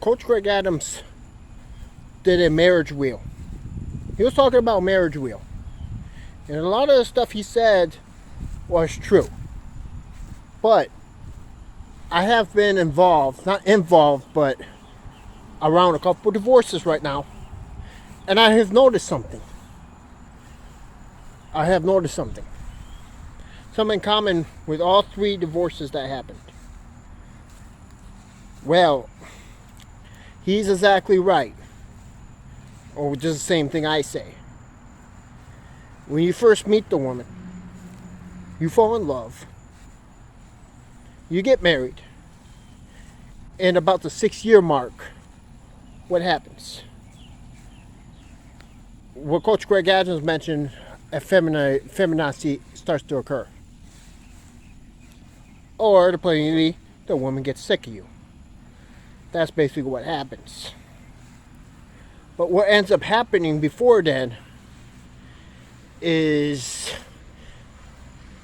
Coach Greg Adams did a marriage wheel. He was talking about marriage wheel. And a lot of the stuff he said was true. But I have been involved, not involved, but around a couple divorces right now. And I have noticed something. Something in common with all three divorces that happened. Well, he's exactly right. Or just the same thing I say. When you first meet the woman, you fall in love, you get married, and about the 6-year mark, what happens? What Coach Greg Adams mentioned, effeminacy starts to occur. Or, the woman gets sick of you. That's basically what happens. But what ends up happening before then is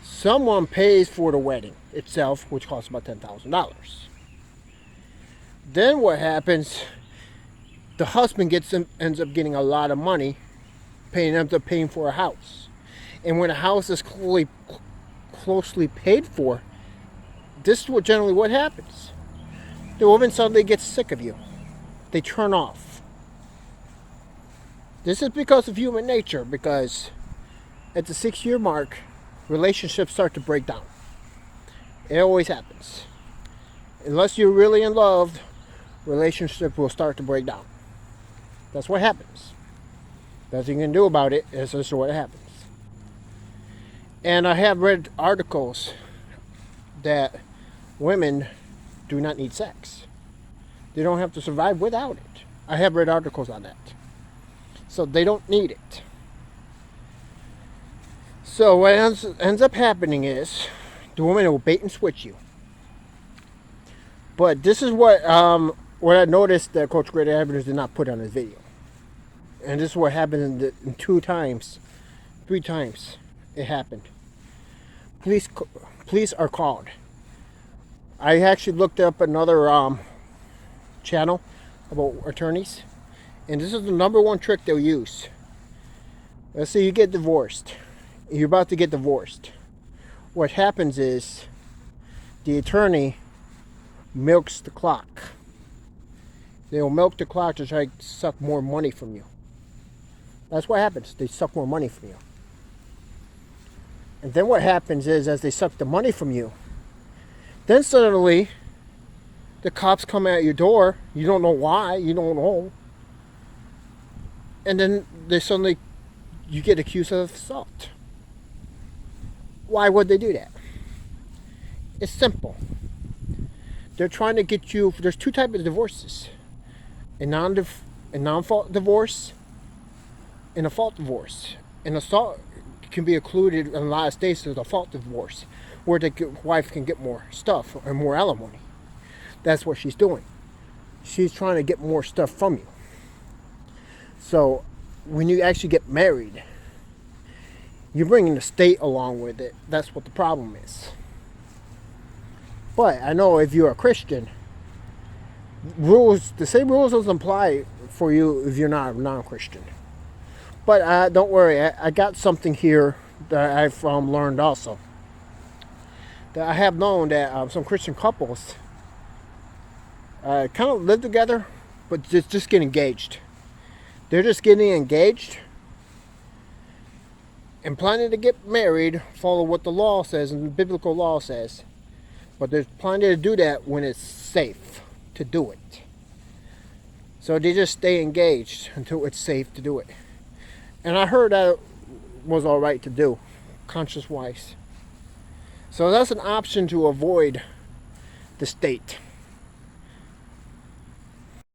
someone pays for the wedding itself, which costs about $10,000. Then what happens? The husband ends up getting a lot of money, ends up paying for a house. And when a house is closely paid for, this is generally what happens. The woman suddenly gets sick of you. They turn off. This is because of human nature, because at the 6-year mark, relationships start to break down. It always happens. Unless you're really in love, relationship will start to break down. That's what happens. Nothing you can do about it. It's just what happens. And I have read articles that women do not need sex. They don't have to survive without it. I have read articles on that. So they don't need it. So what ends up happening is the woman will bait and switch you. But this is what I noticed that Coach Greg Adams did not put on his video. And this is what happened in 3 times it happened. Police are called. I actually looked up another channel about attorneys. And this is the number one trick they'll use. Let's say you get divorced. You're about to get divorced. What happens is the attorney milks the clock. They'll milk the clock to try to suck more money from you. That's what happens. They suck more money from you. And then what happens is, as they suck the money from you, then suddenly the cops come at your door. You don't know why. You don't know. And then you get accused of assault. Why would they do that? It's simple. They're trying to get you. There's 2 types of divorces: a non-fault divorce and a fault divorce. And assault can be included in a lot of states as a fault divorce, where the wife can get more stuff or more alimony. That's what she's doing. She's trying to get more stuff from you. So when you actually get married, you're bringing the state along with it. That's what the problem is. But I know if you're a Christian, the same rules doesn't apply for you if you're not a non-Christian. But don't worry, I got something here that I've learned also. That I have known that some Christian couples kind of live together, but just get engaged. They're just getting engaged and planning to get married, follow what the law says and the biblical law says. But they're planning to do that when it's safe to do it. So they just stay engaged until it's safe to do it. And I heard that it was all right to do, conscience-wise. So that's an option to avoid the state.